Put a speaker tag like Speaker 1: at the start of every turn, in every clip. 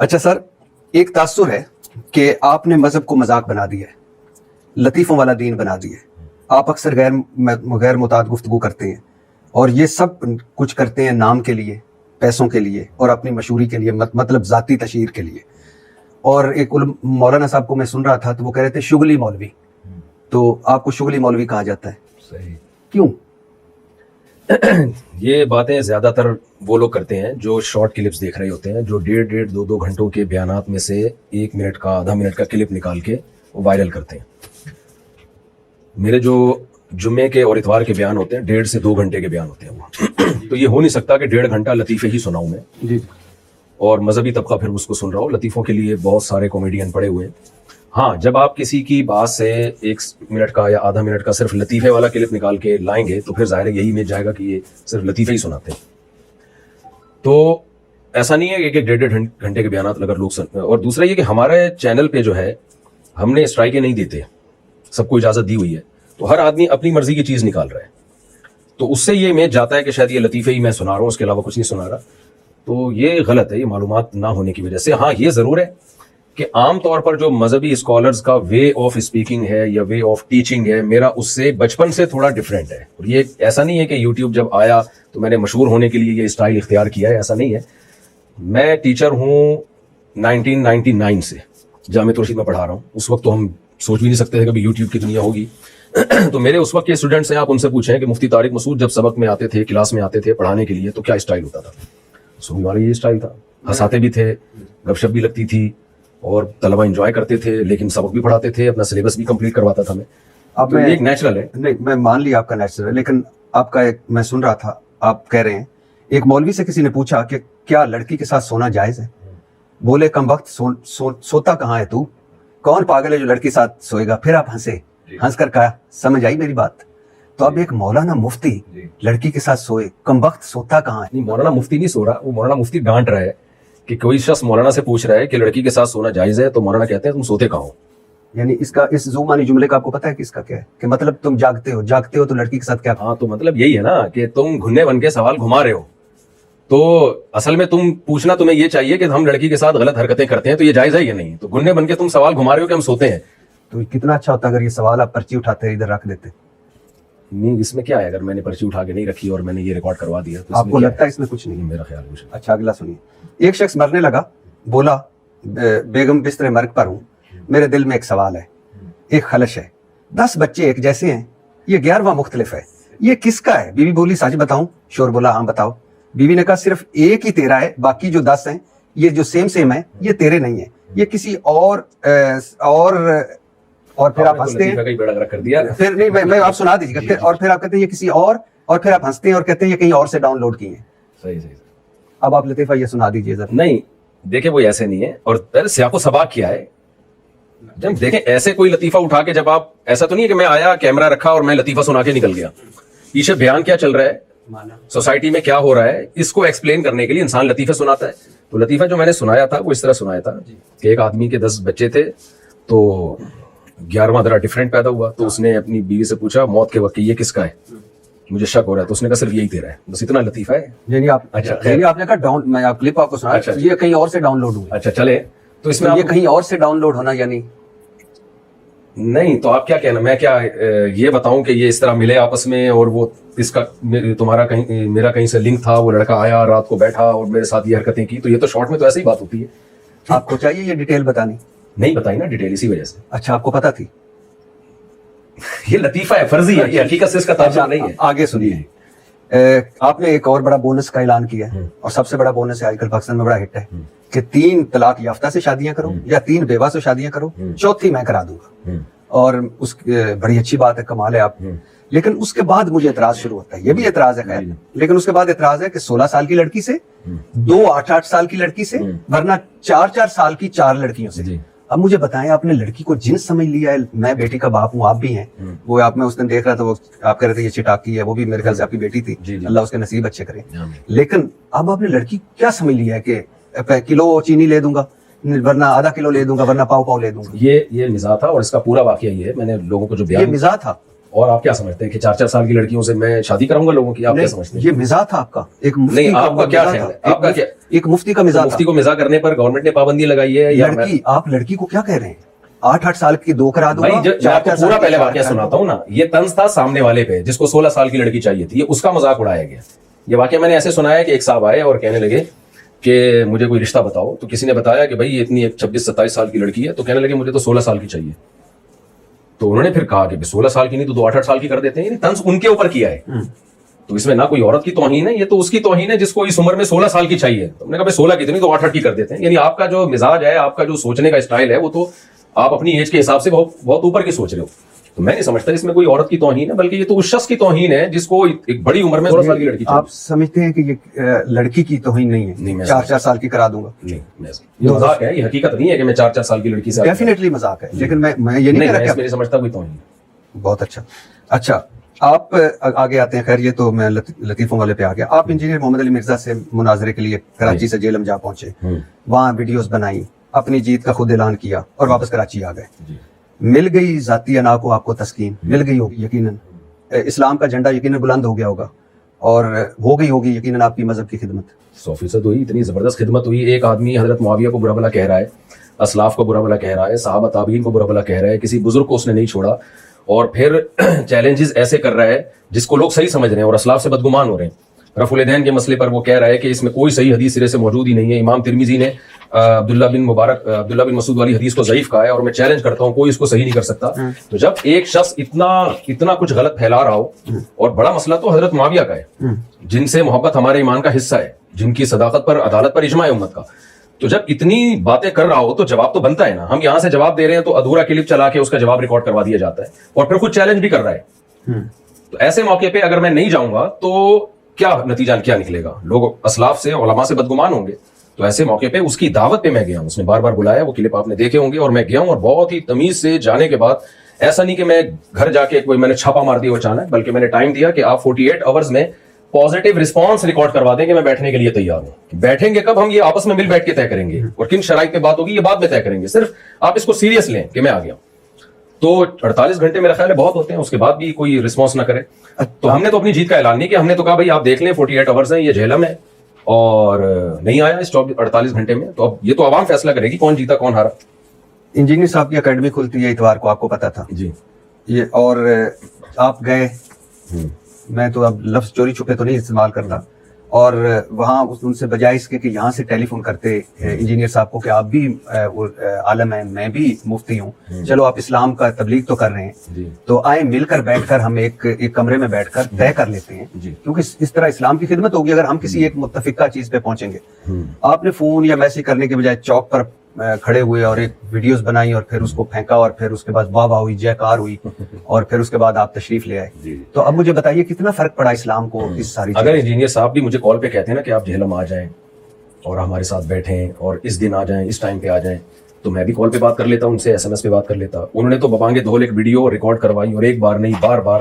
Speaker 1: اچھا سر، ایک تاثر ہے کہ آپ نے مذہب کو مذاق بنا دیا ہے، لطیفوں والا دین بنا دیا ہے. آپ اکثر غیر متعدد گفتگو کرتے ہیں اور یہ سب کچھ کرتے ہیں نام کے لیے، پیسوں کے لیے اور اپنی مشہوری کے لیے، مطلب ذاتی تشہیر کے لیے. اور ایک مولانا صاحب کو میں سن رہا تھا تو وہ کہہ رہے تھے شغلی مولوی، تو آپ کو شغلی مولوی کہا جاتا ہے.
Speaker 2: صحیح.
Speaker 1: کیوں؟
Speaker 2: یہ باتیں زیادہ تر وہ لوگ کرتے ہیں جو شارٹ کلپس دیکھ رہے ہوتے ہیں، جو ڈیڑھ دو گھنٹوں کے بیانات میں سے 1 منٹ کا آدھا منٹ کا کلپ نکال کے وہ وائرل کرتے ہیں. میرے جو جمعے کے اور اتوار کے بیان ہوتے ہیں 1.5 سے 2 گھنٹے کے بیان ہوتے ہیں وہ. تو یہ ہو نہیں سکتا کہ 1.5 گھنٹہ لطیفے ہی سناؤں میں
Speaker 1: جی.
Speaker 2: اور مذہبی طبقہ پھر اس کو سن رہا ہو. لطیفوں کے لیے بہت سارے کامیڈین پڑے ہوئے ہیں. ہاں، جب آپ کسی کی بات سے 1 منٹ کا یا آدھا منٹ کا صرف لطیفے والا کلپ نکال کے لائیں گے تو پھر ظاہر ہے یہی امیج جائے گا کہ یہ صرف لطیفے ہی سناتے ہیں. تو ایسا نہیں ہے کہ 1.5 گھنٹے کے بیانات اگر لوگ اور دوسرا یہ کہ ہمارے چینل پہ جو ہے ہم نے اسٹرائکیں نہیں دیتے، سب کو اجازت دی ہوئی ہے، تو ہر آدمی اپنی مرضی کی چیز نکال رہا ہے. تو اس سے یہ امیج جاتا ہے کہ شاید یہ لطیفے ہی میں سنا رہا ہوں، اس کے علاوہ کچھ نہیں سنا رہا. تو یہ غلط ہے، یہ معلومات نہ ہونے کی وجہ سے. ہاں، یہ ضرور ہے کہ عام طور پر جو مذہبی اسکالرز کا وے آف اسپیکنگ ہے یا وے آف ٹیچنگ ہے، میرا اس سے بچپن سے تھوڑا ڈفرینٹ ہے. اور یہ ایسا نہیں ہے کہ یوٹیوب جب آیا تو میں نے مشہور ہونے کے لیے یہ اسٹائل اختیار کیا ہے، ایسا نہیں ہے. میں ٹیچر ہوں 1999 سے، جامعہ رشید میں پڑھا رہا ہوں. اس وقت تو ہم سوچ بھی نہیں سکتے تھے کہ یوٹیوب کی دنیا ہوگی. تو میرے اس وقت کے اسٹوڈنٹس ہیں، آپ ان سے پوچھیں کہ مفتی طارق مسعود جب سبق میں آتے تھے، کلاس میں آتے تھے پڑھانے کے لیے، تو کیا اسٹائل ہوتا تھا؟ سننے والا یہ اسٹائل تھا، ہنساتے بھی تھے، گپ شپ بھی لگتی تھی اور طلبہ انجوائے کرتے تھے، لیکن سبق بھی پڑھاتے تھے، اپنا سلیبس بھی کمپلیٹ کرواتا تھا. میں اب یہ ایک نیچرل ہے.
Speaker 1: نہیں، میں مان لیا آپ کا نیچرل ہے، لیکن آپ کا ایک میں سن رہا تھا، آپ کہہ رہے ہیں ایک مولوی سے کسی نے پوچھا کہ کیا لڑکی کے ساتھ سونا جائز ہے؟ بولے کم وقت سوتا کہاں ہے تو؟ کون پاگل ہے جو لڑکی ساتھ سوئے گا؟ پھر آپ ہنسے، ہنس کر کہا سمجھ آئی میری بات؟ تو اب ایک مولانا مفتی لڑکی کے ساتھ سوئے، کم وقت سوتا کہاں ہے؟
Speaker 2: نہیں، مولانا مفتی نہیں سو رہا، وہ مولانا مفتی ڈانٹ رہا ہے کہ کوئی شخص مولانا سے پوچھ رہا ہے کہ لڑکی کے ساتھ سونا جائز ہے، تو مولانا کہتے ہیں تم سوتے کہاں ہو.
Speaker 1: یعنی اس کا اس زومانی جملے کا آپ کو پتا ہے کہ اس کا کیا ہے؟ کہ مطلب تم جاگتے ہو تو لڑکی کے ساتھ کیا؟
Speaker 2: ہاں، تو مطلب یہی ہے نا کہ تم گھنے بن کے سوال گھما رہے ہو. تو اصل میں تمہیں یہ چاہیے کہ ہم لڑکی کے ساتھ غلط حرکتیں کرتے ہیں تو یہ جائز ہے یا نہیں. تو گھنے بن کے تم سوال گھما رہے ہو کہ ہم سوتے ہیں.
Speaker 1: تو کتنا اچھا ہوتا اگر یہ سوال آپ پرچی اٹھاتے ادھر رکھ دیتے.
Speaker 2: نہیں، اس میں کیا ہے اگر میں نے پرچی اٹھا کے نہیں رکھی اور میں نے یہ ریکارڈ کروا دیا تو
Speaker 1: آپ کو لگتا ہے اس میں کچھ نہیں؟
Speaker 2: میرا خیال کچھ.
Speaker 1: اچھا، اگلا سنیے. ایک شخص مرنے لگا، بولا بیگم بستر مرگ پر ہوں، میرے دل میں ایک سوال ہے، ایک خلش ہے، 10 بچے ایک جیسے ہیں، یہ 11واں مختلف ہے، یہ کس کا ہے؟ بیوی بولی سچ بتاؤں؟ شور بولا ہاں بتاؤ. بیوی نے کہا صرف ایک ہی تیرا ہے، باقی جو 10 ہیں یہ جو سیم ہے یہ تیرے نہیں ہیں، یہ کسی اور پھر آپ ہنستے ہیں. پھر نہیں، میں آپ سنا دیجیے گا. اور پھر آپ کہتے ہیں یہ کسی اور پھر آپ ہنستے ہیں اور کہتے ہیں یہ کہیں اور سے ڈاؤن لوڈ کی ہیں.
Speaker 2: صحیح.
Speaker 1: اب آپ لطیفہ یہ سنا دیجیے ذرا.
Speaker 2: نہیں دیکھیں، وہ ایسے نہیں ہے. اور پھر سیاق و سباق کیا ہے؟ جب دیکھیں ایسے کوئی لطیفہ اٹھا کے، جب آپ ایسا تو نہیں ہے کہ میں آیا کیمرہ رکھا اور میں لطیفہ سنا کے نکل گیا. پیچھے بیان کیا چل رہا ہے، سوسائٹی میں کیا ہو رہا ہے، اس کو ایکسپلین کرنے کے لیے انسان لطیفے سناتا ہے. تو لطیفہ جو میں نے سنایا تھا وہ اس طرح سنایا تھا کہ ایک آدمی کے 10 بچے تھے، تو 11واں ذرا ڈفرینٹ پیدا ہوا. تو اس نے اپنی بیوی سے پوچھا موت کے وقت یہ کس کا ہے، مجھے شک ہو رہا ہے. تو اس نے کہا صرف یہی تیرا ہے. بس اتنا لطیفہ ہے.
Speaker 1: یعنی آپ نے کہا ڈاؤن، میں کلپ آپ کو سنا یہ کہیں اور سے ڈاؤن لوڈ ہوئی.
Speaker 2: اچھا چلے، تو اس میں
Speaker 1: یہ کہیں اور سے ڈاؤن لوڈ ہونا یعنی
Speaker 2: نہیں. تو آپ کیا کہنا، میں کیا یہ بتاؤں کہ یہ اس طرح ملے آپس میں اور وہ اس کا تمہارا کہیں میرا کہیں سے لنک تھا، وہ لڑکا آیا رات کو بیٹھا اور میرے ساتھ یہ حرکتیں کی؟ تو یہ تو شارٹ میں تو ایسے ہی بات ہوتی ہے.
Speaker 1: آپ کو چاہیے یہ ڈیٹیل بتانی؟
Speaker 2: نہیں بتائی نا ڈیٹیل، اسی وجہ سے.
Speaker 1: اچھا، آپ کو پتا تھی؟
Speaker 2: یہ لطیفہ ہے، فرضی ہے، یہ حقیقت سے اس کا تعلق نہیں ہے.
Speaker 1: آگے سنیے. آپ نے ایک اور بڑا بونس کا اعلان کیا ہے، اور سب سے بڑا بونس ہے آج کل پاکستان میں بڑا ہٹ ہے کہ 3 طلاق یافتہ سے شادیاں کرو یا 3 بیوہ سے شادیاں کرو، 4تھی میں کرا دوں گا. اور اس بڑی اچھی بات ہے، کمال ہے آپ. لیکن اس کے بعد مجھے اعتراض شروع ہوتا ہے، یہ بھی اعتراض ہے خیر، لیکن اس کے بعد اعتراض ہے کہ 16 سال کی لڑکی سے، 2 8 سال کی لڑکی سے، ورنہ 4 سال کی 4 لڑکیوں سے. اب مجھے بتائیں، آپ نے لڑکی کو جنس سمجھ لیا ہے. میں بیٹی کا باپ ہوں، آپ بھی ہیں. وہ آپ میں اس دن دیکھ رہا تھا، وہ آپ کہہ رہے تھے یہ چٹاکی ہے، وہ بھی میرے خیال سے آپ کی بیٹی تھی. اللہ اس کے نصیب اچھے کرے. لیکن اب آپ نے لڑکی کیا سمجھ لیا ہے کہ کلو چینی لے دوں گا، ورنہ آدھا کلو لے دوں گا، ورنہ پاؤ لے دوں گا.
Speaker 2: یہ مزاح تھا، اور اس کا پورا واقعہ یہ ہے، میں نے لوگوں کو جو بیان،
Speaker 1: یہ مزاح تھا.
Speaker 2: اور آپ کیا سمجھتے ہیں کہ 4-4 سال کی لڑکیوں سے میں شادی کراؤں گا لوگوں کی؟ آپ کیا سمجھتے ہیں؟
Speaker 1: یہ مزاح تھا آپ کا، ایک مفتی
Speaker 2: نہیں،
Speaker 1: کا
Speaker 2: آپ کا کیا
Speaker 1: مزاح
Speaker 2: خیال
Speaker 1: تھا،
Speaker 2: ہے؟ آپ کا کیا؟
Speaker 1: ایک مفتی کا مزاح
Speaker 2: مفتی
Speaker 1: تھا.
Speaker 2: کو مزاح کرنے پر گورنمنٹ نے پابندی لگائی ہے یا
Speaker 1: لڑکی، آپ لڑکی کو کیا کہہ رہے ہیں؟ 8 سال کی 2 کرا دوں
Speaker 2: بھائی
Speaker 1: گا.
Speaker 2: میں آپ کو پورا پہلے واقعہ سناتا ہوں نا. یہ طنز تھا سامنے والے پہ جس کو 16 سال کی لڑکی چاہیے تھی، یہ اس کا مذاق اڑایا گیا. یہ واقعہ میں نے ایسے سنا ہے کہ ایک صاحب آئے اور کہنے لگے کہ مجھے کوئی رشتہ بتاؤ. تو کسی نے بتایا کہ بھائی یہ اتنی 26-27 سال کی لڑکی ہے. تو کہنے لگے مجھے تو 16 سال کی چاہیے. تو انہوں نے پھر کہا کہ 16 سال کی نہیں تو 8-8 سال کی کر دیتے ہیں. یعنی طنز ان کے اوپر کیا ہے. تو اس میں نہ کوئی عورت کی توہین ہے، یہ تو اس کی توہین ہے جس کو اس عمر میں 16 سال کی چاہیے. تو ہم نے کہا بھائی 16 کی اتنی تو 8-8 کی کر دیتے ہیں. یعنی آپ کا جو مزاج ہے، آپ کا جو سوچنے کا اسٹائل ہے، وہ تو آپ اپنی ایج کے حساب سے بہت اوپر کی سوچ رہے ہو. تو میں نہیں سمجھتا اس میں کوئی عورت کی توہین ہے، بلکہ یہ تو اس شخص کی توہین ہے جس کو ایک بڑی عمر میں 16 سال کی لڑکی چاہیے.
Speaker 1: آپ سمجھتے ہیں کہ یہ لڑکی کی توہین نہیں ہے؟ 4 سال کی کرا دوں گا.
Speaker 2: نہیں، یہ مذاق ہے، یہ حقیقت نہیں ہے کہ میں 4 سال کی لڑکی سے.
Speaker 1: ڈیفینیٹلی مذاق ہے، لیکن میں یہ نہیں کہہ رہا کہ
Speaker 2: نہیں سمجھتا کوئی توہین.
Speaker 1: بہت اچھا آپ آگے آتے ہیں. خیر یہ تو میں لطیفوں والے پہ آ گیا. آپ انجینئر محمد علی مرزا سے مناظرے کے لیے کراچی سے جیلم جا پہنچے، وہاں ویڈیوز بنائی، اپنی جیت کا خود اعلان کیا اور واپس کراچی آ گئے. مل گئی ذاتی انا کو آپ کو تسکین، مل گئی ہوگی یقیناً. اسلام کا جھنڈا یقیناً بلند ہو گیا ہوگا اور ہو گئی ہوگی یقیناً آپ کی مذہب کی خدمت.
Speaker 2: 100% ہوئی، اتنی زبردست خدمت ہوئی. ایک آدمی حضرت معاویہ کو برا بھلا کہہ رہا ہے، اسلاف کو برا بھلا کہہ رہا ہے، صحابہ تابعین کو برا بھلا کہہ رہا ہے، کسی بزرگ کو اس نے نہیں چھوڑا، اور پھر چیلنجز ایسے کر رہا ہے جس کو لوگ صحیح سمجھ رہے ہیں اور اسلاف سے بدگمان ہو رہے ہیں. رفع الیدین کے مسئلے پر وہ کہہ رہا ہے کہ اس میں کوئی صحیح حدیث سرے سے موجود ہی نہیں ہے. امام ترمذی نے عبداللہ بن مسعود والی حدیث کو ضعیف کہا ہے اور میں چیلنج کرتا ہوں کوئی اس کو صحیح نہیں کر سکتا. تو جب ایک شخص اتنا کچھ غلط پھیلا رہا ہو، اور بڑا مسئلہ تو حضرت معاویہ کا ہے جن سے محبت ہمارے ایمان کا حصہ ہے، جن کی صداقت پر عدالت پر اجماع ہے امت کا، تو جب اتنی باتیں کر رہا ہو تو جواب تو بنتا ہے نا. ہم یہاں سے جواب دے رہے ہیں تو ادھورا کلپ چلا کے اس کا جواب ریکارڈ کروا دیا جاتا ہے اور پھر خود چیلنج بھی کر رہا ہے. تو ایسے موقع پہ اگر میں نہیں جاؤں گا تو کیا نتیجہ کیا نکلے گا؟ لوگ اسلاف سے علماء سے بدگمان ہوں گے. تو ایسے موقع پہ اس کی دعوت پہ میں گیا ہوں، اس نے بار بار بلایا، وہ کلپ آپ نے دیکھے ہوں گے، اور میں گیا ہوں اور بہت ہی تمیز سے جانے کے بعد ایسا نہیں کہ میں گھر جا کے کوئی میں نے چھاپا مار دیا اچانک، بلکہ میں نے ٹائم دیا کہ آپ 48 آورز میں پازیٹیو رسپانس ریکارڈ کروا دیں کہ میں بیٹھنے کے لیے تیار ہوں. بیٹھیں گے کب؟ ہم یہ آپس میں مل بیٹھ کے طے کریں گے، اور کن شرائط پہ بات ہوگی یہ بعد میں طے کریں گے. صرف آپ اس کو سیریس لیں کہ میں آ گیا ہوں. تو 48 گھنٹے میرا خیال ہے بہت ہوتے ہیں، اس کے بعد بھی کوئی رسپانس نہ کرے. تو ہم نے تو اپنی جیت کا اعلان نہیں کیا، ہم نے تو کہا بھائی آپ دیکھ لیں 48 آورز ہیں، یہ جہلم ہے، اور نہیں آیا اس 48 گھنٹے میں. تو اب یہ تو عوام فیصلہ کرے گی کون جیتا کون ہارا.
Speaker 1: انجینئر صاحب کی اکیڈمی کھلتی ہے اتوار کو، آپ کو پتا تھا
Speaker 2: جی.
Speaker 1: یہ اور آپ گئے، میں تو اب لفظ چوری چھپے تو نہیں استعمال کرتا، اور وہاں ان سے بجائے اس کے کہ یہاں سے ٹیلی فون کرتے انجینئر صاحب کو کہ آپ بھی عالم ہیں، میں بھی مفتی ہوں، چلو آپ اسلام کا تبلیغ تو کر رہے ہیں، تو آئے مل کر بیٹھ کر ہم ایک کمرے میں بیٹھ کر طے کر لیتے ہیں، کیونکہ اس طرح اسلام کی خدمت ہوگی اگر ہم کسی ایک متفقہ چیز پہ پہنچیں گے. آپ نے فون یا میسج کرنے کے بجائے چوک پر کھڑے ہوئے اور ایک ویڈیوز بنائی اور پھر اس کو پھینکا، اور پھر اس کے بعد واہ واہ ہوئی، جے کار ہوئی، اور پھر اس کے بعد آپ تشریف لے آئے. تو اب مجھے بتائیے کتنا فرق پڑا اسلام کو اس ساری
Speaker 2: اگر انجینئر صاحب بھی مجھے کال پہ کہتے ہیں نا کہ آپ جہلم آ جائیں اور ہمارے ساتھ بیٹھیں اور اس دن آ جائیں، اس ٹائم پہ آ جائیں، تو میں بھی کال پہ بات کر لیتا، ان سے SMS پہ بات کر لیتا. انہوں نے تو ببانگے دھول ایک ویڈیو ریکارڈ کروائی، اور ایک بار نہیں بار بار،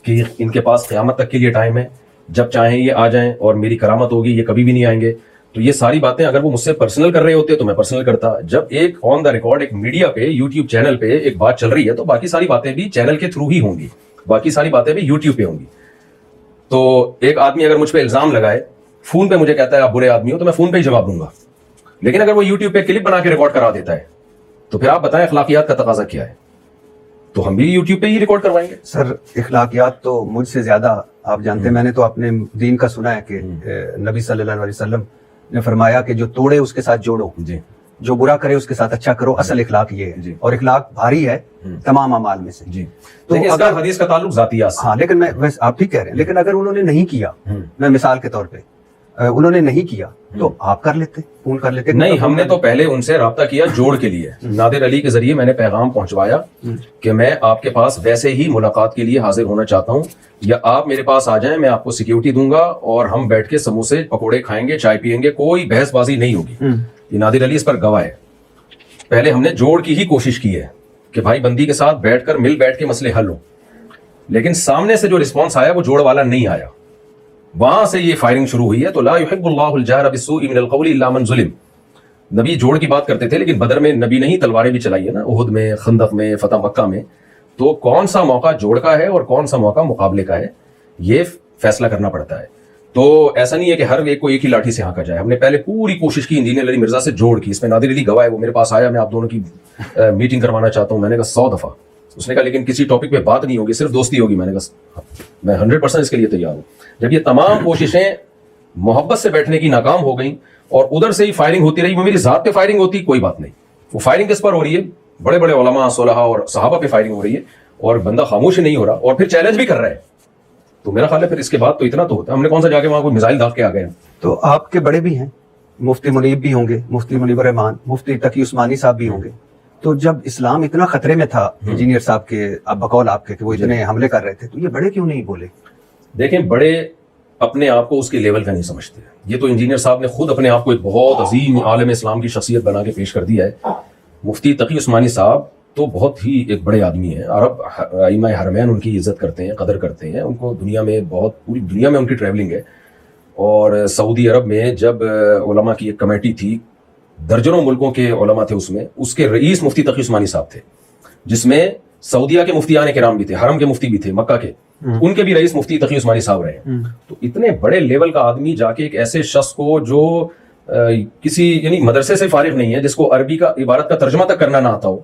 Speaker 2: کہ ان کے پاس قیامت تک کے لیے ٹائم ہے، جب چاہیں یہ آ جائیں اور میری کرامت ہوگی، یہ کبھی بھی نہیں آئیں گے. تو یہ ساری باتیں اگر وہ مجھ سے پرسنل کر رہے ہوتے تو میں پرسنل کرتا. جب ایک آن دا ریکارڈ ایک میڈیا پہ یوٹیوب چینل پہ ایک بات چل رہی ہے تو باقی ساری باتیں بھی چینل کے تھرو ہی ہوں گی، باقی ساری باتیں بھی یوٹیوب پہ ہوں گی. تو ایک آدمی اگر مجھ پہ الزام لگائے، فون پہ مجھے کہتا ہے آپ برے آدمی ہو، تو میں فون پہ ہی جواب دوں گا. لیکن اگر وہ یوٹیوب پہ کلپ بنا کے ریکارڈ کرا دیتا ہے تو پھر آپ بتائیں اخلاقیات کا تقاضا کیا ہے؟ تو ہم بھی یوٹیوب پہ ہی ریکارڈ کروائیں گے.
Speaker 1: سر اخلاقیات تو مجھ سے زیادہ آپ جانتے ہیں. میں نے تو اپنے دین کا سنا ہے کہ نبی صلی اللہ علیہ وسلم نے فرمایا کہ جو توڑے اس کے ساتھ جوڑو، جو برا کرے اس کے ساتھ اچھا کرو. اصل اخلاق یہ ہے، اور اخلاق بھاری ہے تمام اعمال میں سے.
Speaker 2: تو اگر حدیث کا تعلق ذاتیات سے،
Speaker 1: ہاں، لیکن میں آپ ٹھیک کہہ رہے ہیں، لیکن اگر انہوں نے نہیں کیا، میں مثال کے طور پہ انہوں نے نہیں کیا تو آپ کر لیتے، فون کر لیتے.
Speaker 2: نہیں، ہم نے تو پہلے ان سے رابطہ کیا جوڑ کے لیے. نادر علی کے ذریعے میں نے پیغام پہنچوایا کہ میں آپ کے پاس ویسے ہی ملاقات کے لیے حاضر ہونا چاہتا ہوں، یا آپ میرے پاس آ جائیں، میں آپ کو سیکیورٹی دوں گا اور ہم بیٹھ کے سموسے پکوڑے کھائیں گے، چائے پیئیں گے، کوئی بحث بازی نہیں ہوگی. یہ نادر علی اس پر گواہ ہے. پہلے ہم نے جوڑ کی ہی کوشش کی ہے کہ بھائی بندی کے ساتھ بیٹھ کر مل بیٹھ کے مسئلے حل ہوں، لیکن سامنے سے جو رسپانس آیا وہ جوڑ والا نہیں آیا. وہاں سے یہ فائرنگ شروع ہوئی ہے. تو لا يحب اللہ الجہر بالسوء من القول الا من ظلم. نبی جوڑ کی بات کرتے تھے، لیکن بدر میں نبی نے ہی تلواریں بھی چلائی ہے نا، احد میں، خندق میں، فتح مکہ میں. تو کون سا موقع جوڑ کا ہے اور کون سا موقع مقابلے کا ہے یہ فیصلہ کرنا پڑتا ہے. تو ایسا نہیں ہے کہ ہر ایک کو ایک ہی لاٹھی سے ہانکا جائے. ہم نے پہلے پوری کوشش کی انجینئر علی مرزا سے جوڑ کی. اس میں نادر علی گواہ ہے, وہ میرے پاس آیا, میں آپ دونوں کی میٹنگ کروانا چاہتا ہوں. میں نے کہا 100 دفعہ. اس نے کہا لیکن کسی ٹاپک پہ بات نہیں ہوگی, صرف دوستی ہوگی. میں نے کہا میں 100% اس کے لیے تیار ہوں. جب یہ تمام کوششیں محبت سے بیٹھنے کی ناکام ہو گئیں اور ادھر سے ہی فائرنگ ہوتی رہی, وہ میری ذات پہ فائرنگ ہوتی, کوئی بات نہیں. وہ فائرنگ کس پر ہو رہی ہے؟ بڑے بڑے علماء, صلحاء اور صحابہ پہ فائرنگ ہو رہی ہے, اور بندہ خاموش نہیں ہو رہا اور پھر چیلنج بھی کر رہا ہے. تو میرا خیال ہے پھر اس کے بعد تو اتنا تو ہوتا ہے. ہم نے کون سا جا کے وہاں کوئی میزائل داغ کے آ گئے ہیں.
Speaker 1: تو آپ کے بڑے بھی ہیں, مفتی منیب بھی ہوں گے, مفتی منیب الرحمان, مفتی تقی عثمانی صاحب بھی ہوں گے. تو جب اسلام اتنا خطرے میں تھا انجینئر صاحب کے, اب بقول آپ کے, کہ وہ اتنے حملے کر رہے تھے, تو یہ بڑے کیوں نہیں بولے؟
Speaker 2: دیکھیں, بڑے اپنے آپ کو اس کے لیول کا نہیں سمجھتے. یہ تو انجینئر صاحب نے خود اپنے آپ کو ایک بہت عظیم عالم اسلام کی شخصیت بنا کے پیش کر دیا ہے. مفتی تقی عثمانی صاحب تو بہت ہی ایک بڑے آدمی ہیں. عرب ائمہ حرمین ان کی عزت کرتے ہیں, قدر کرتے ہیں. ان کو دنیا میں بہت, پوری دنیا میں ان کی ٹریولنگ ہے. اور سعودی عرب میں جب علماء کی ایک کمیٹی تھی, درجنوں ملکوں کے علماء تھے اس میں, اس کے رئیس مفتی تقی عثمانی صاحب تھے, جس میں سعودیہ کے مفتیان کرام بھی تھے, حرم کے مفتی بھی تھے, مکہ کے, ان کے بھی رئیس مفتی تقی عثمانی صاحب رہے. تو اتنے بڑے لیول کا آدمی جا کے ایک ایسے شخص کو جو کسی یعنی مدرسے سے فارغ نہیں ہے, جس کو عربی کا عبارت کا ترجمہ تک کرنا نہ آتا ہو,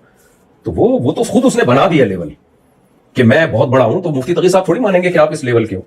Speaker 2: تو وہ تو خود اس نے بنا دیا لیول کہ میں بہت بڑا ہوں. تو مفتی تقی صاحب تھوڑی مانیں گے کہ آپ اس لیول کے ہو.